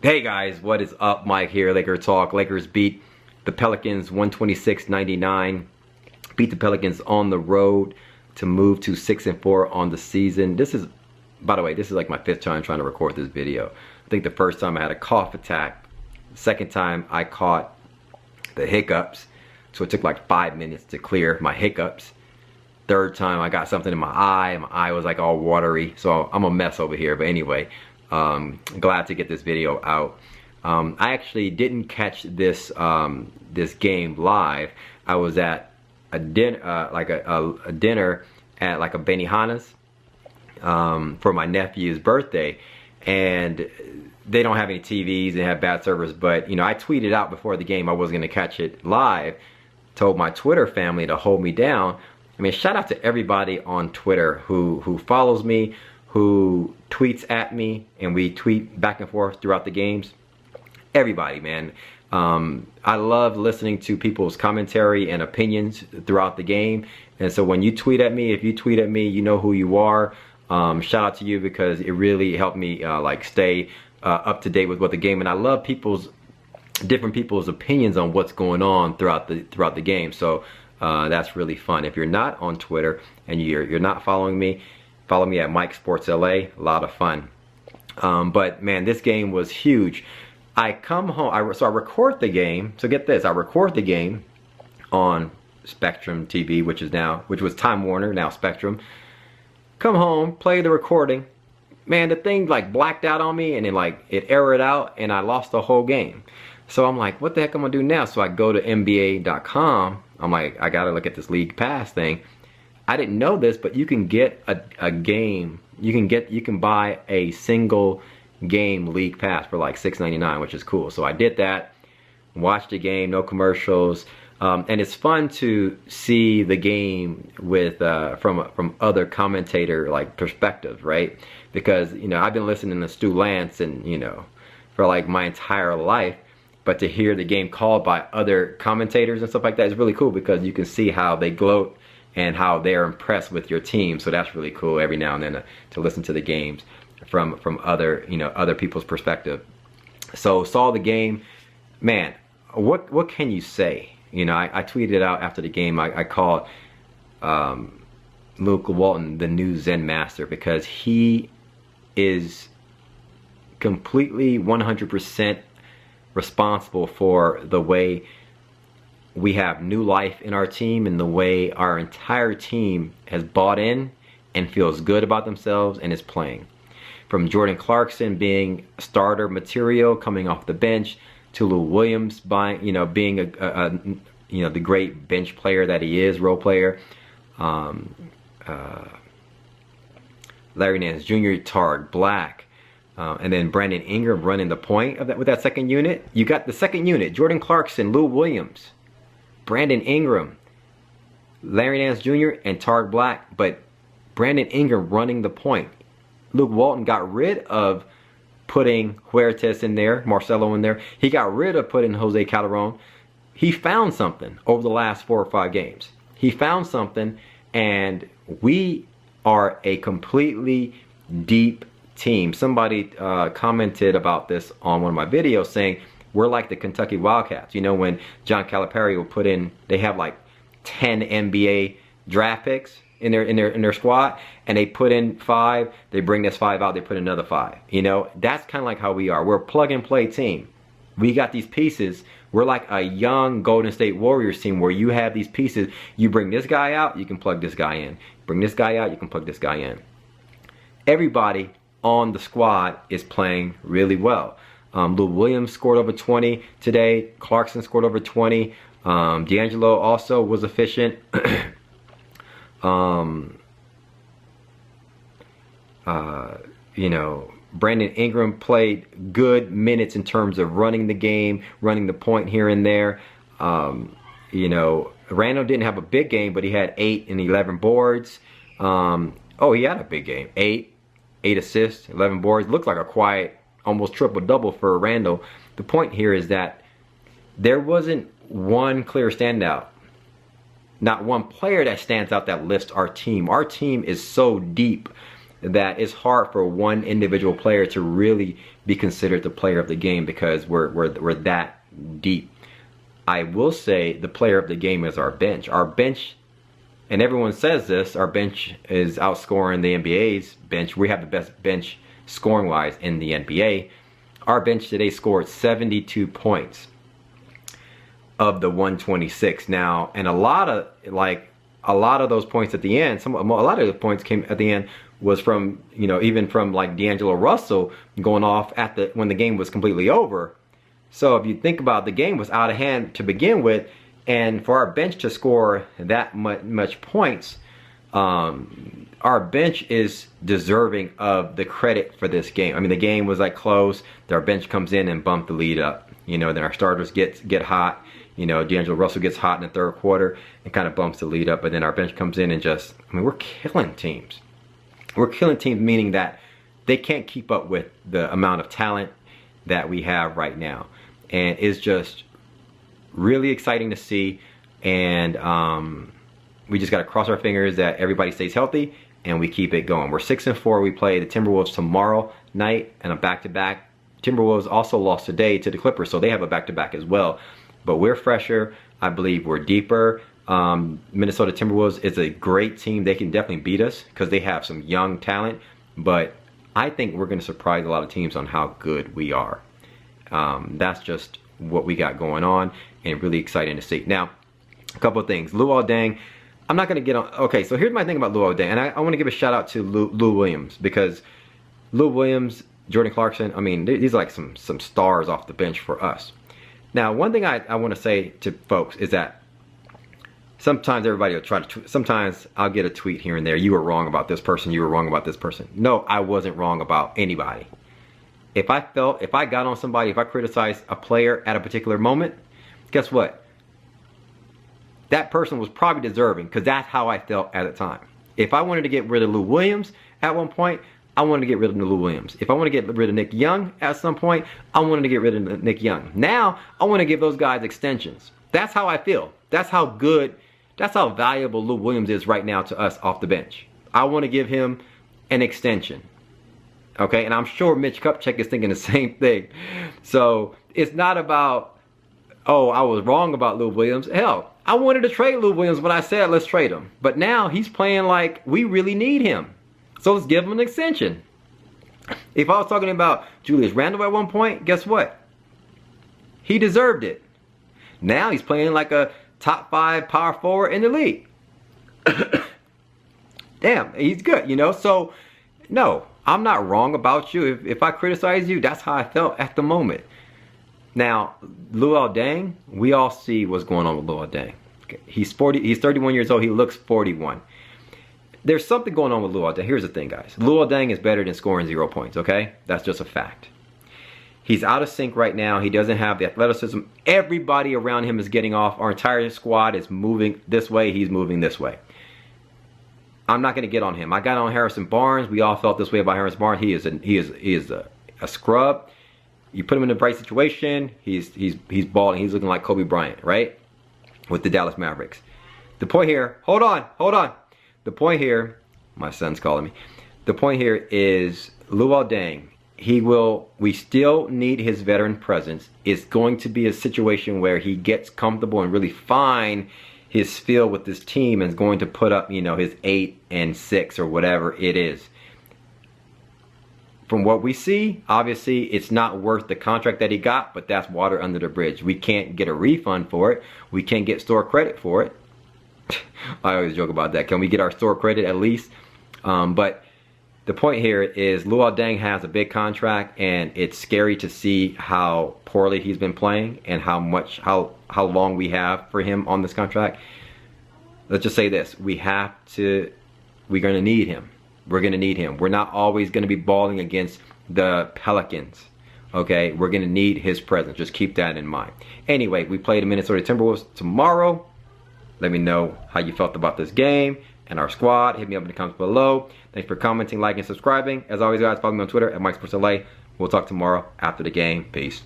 Hey guys, what is up? Mike here, Laker Talk. Lakers beat the Pelicans 126-99. Beat the Pelicans on the road to move to 6-4 on the season. This is, by the way, this is like my 5th time trying to record this video. I think the first time I had a cough attack. Second time I caught the hiccups. So it took like 5 minutes to clear my hiccups. Third time I got something in my eye and my eye was like all watery. So I'm a mess over here, but anyway. Glad to get this video out. I actually didn't catch this this game live. I was at a dinner, a dinner at like a Benihana's for my nephew's birthday, and they don't have any TVs. They have bad service, but you know, I tweeted out before the game I was gonna catch it live. Told my Twitter family to hold me down. I mean, shout out to everybody on Twitter who follows me, who tweets at me, and we tweet back and forth throughout the games. Everybody, man. I love listening to people's commentary and opinions throughout the game. And so when you tweet at me, if you tweet at me, you know who you are. Shout out to you because it really helped me like stay up to date with what the game. And I love different people's opinions on what's going on throughout the game. So that's really fun. If you're not on Twitter and you're not following me, follow me at Mike Sports LA. A lot of fun. But man, this game was huge. I come home, so I record the game. So get this, I record the game on Spectrum TV, which was Time Warner, now Spectrum. Come home, play the recording. Man, the thing like blacked out on me, and then like it errored out, and I lost the whole game. So I'm like, what the heck am I gonna do now? So I go to NBA.com. I'm like, I gotta look at this League Pass thing. I didn't know this, but you can get a game. You can buy a single game League Pass for like $6.99, which is cool. So I did that, watched the game, no commercials, and it's fun to see the game with from other commentator like perspectives, right? Because you know I've been listening to Stu Lance and you know for like my entire life, but to hear the game called by other commentators and stuff like that is really cool because you can see how they gloat and how they're impressed with your team. So that's really cool every now and then to listen to the games from other other people's perspective. So saw the game, man. What can you say? You know, I tweeted out after the game. I called Luke Walton the new Zen master because he is completely 100% responsible for the way we have new life in our team and the way our entire team has bought in and feels good about themselves and is playing. From Jordan Clarkson being starter material coming off the bench to Lou Williams being the great bench player that he is, role player. Larry Nance Jr., Tarek Black, and then Brandon Ingram running the point of that with that second unit. You got the second unit: Jordan Clarkson, Lou Williams, Brandon Ingram, Larry Nance Jr., and Tarek Black, but Brandon Ingram running the point. Luke Walton got rid of putting Huertas in there, Marcelo in there. He got rid of putting Jose Calderon. He found something over the last 4 or 5 games. He found something, and we are a completely deep team. Somebody commented about this on one of my videos saying, we're like the Kentucky Wildcats. You know, when John Calipari will put in, they have like 10 NBA draft picks in their squad, and they put in 5, they bring this 5 out, they put another 5. You know, that's kind of like how we are. We're a plug and play team. We got these pieces. We're like a young Golden State Warriors team where you have these pieces. You bring this guy out, you can plug this guy in. Bring this guy out, you can plug this guy in. Everybody on the squad is playing really well. Lou Williams scored over 20 today. Clarkson scored over 20. D'Angelo also was efficient. You know, Brandon Ingram played good minutes in terms of running the game, running the point here and there. You know, Randall didn't have a big game, but he had 8 and 11 boards. Oh, he had a big game. 8 assists, 11 boards. Looked like a quiet, almost triple-double for Randall. The point here is that there wasn't one clear standout. Not one player that stands out that lifts our team. Our team is so deep that it's hard for one individual player to really be considered the player of the game because we're that deep. I will say the player of the game is our bench. Our bench, and everyone says this, our bench is outscoring the NBA's bench. We have the best bench scoring wise in the NBA. Our bench today scored 72 points of the 126. Now, and a lot of those points at the end, a lot of the points came at the end was from, you know, even from like D'Angelo Russell going off at when the game was completely over. So if you think about, the game was out of hand to begin with, and for our bench to score that much points, our bench is deserving of the credit for this game. I mean, the game was like close. Our bench comes in and bump the lead up. You know, then our starters get hot. You know, D'Angelo Russell gets hot in the third quarter and kind of bumps the lead up. But then our bench comes in and just, I mean, we're killing teams. We're killing teams, meaning that they can't keep up with the amount of talent that we have right now. And it's just really exciting to see. And we just got to cross our fingers that everybody stays healthy and we keep it going. We're 6-4. We play the Timberwolves tomorrow night and a back-to-back. Timberwolves also lost today to the Clippers, so they have a back-to-back as well. But we're fresher. I believe we're deeper. Minnesota Timberwolves is a great team. They can definitely beat us because they have some young talent. But I think we're going to surprise a lot of teams on how good we are. That's just what we got going on, and really exciting to see. Now, a couple of things. Luol Deng, I'm not going to get on. Okay, so here's my thing about Luol Deng, and I want to give a shout out to Lou Williams, because Lou Williams, Jordan Clarkson, I mean, these are like some stars off the bench for us. Now, one thing I want to say to folks is that sometimes everybody will try to, sometimes I'll get a tweet here and there, you were wrong about this person, you were wrong about this person. No, I wasn't wrong about anybody. If I got on somebody, if I criticized a player at a particular moment, guess what? That person was probably deserving, because that's how I felt at the time. If I wanted to get rid of Lou Williams at one point, I wanted to get rid of Lou Williams. If I want to get rid of Nick Young at some point, I wanted to get rid of Nick Young. Now, I want to give those guys extensions. That's how I feel. That's how good, that's how valuable Lou Williams is right now to us off the bench. I want to give him an extension. Okay, and I'm sure Mitch Kupchak is thinking the same thing. So, it's not about, oh, I was wrong about Lou Williams. Hell, I wanted to trade Lou Williams when I said let's trade him. But now he's playing like we really need him. So let's give him an extension. If I was talking about Julius Randle at one point, guess what? He deserved it. Now he's playing like a top 5 power forward in the league. Damn, he's good, you know? So, no, I'm not wrong about you. If I criticize you, that's how I felt at the moment. Now, Luol Deng, we all see what's going on with Luol Deng. Okay. He's 31 years old. He looks 41. There's something going on with Luol Deng. Here's the thing, guys. Luol Deng is better than scoring 0 points, okay? That's just a fact. He's out of sync right now. He doesn't have the athleticism. Everybody around him is getting off. Our entire squad is moving this way. He's moving this way. I'm not going to get on him. I got on Harrison Barnes. We all felt this way about Harrison Barnes. He is a scrub. You put him in the right situation, he's balling. He's looking like Kobe Bryant, right? With the Dallas Mavericks. The point here, hold on. The point here, my son's calling me. The point here is Luol Deng. We still need his veteran presence. It's going to be a situation where he gets comfortable and really find his feel with this team and is going to put up, you know, his 8 and 6 or whatever it is. From what we see, obviously, it's not worth the contract that he got, but that's water under the bridge. We can't get a refund for it. We can't get store credit for it. I always joke about that. Can we get our store credit at least? But the point here is Luol Deng has a big contract, and it's scary to see how poorly he's been playing and how long we have for him on this contract. Let's just say this. We're going to need him. We're going to need him. We're not always going to be balling against the Pelicans. Okay? We're going to need his presence. Just keep that in mind. Anyway, we play the Minnesota Timberwolves tomorrow. Let me know how you felt about this game and our squad. Hit me up in the comments below. Thanks for commenting, liking, and subscribing. As always, guys, follow me on Twitter at MikeSportsLA. We'll talk tomorrow after the game. Peace.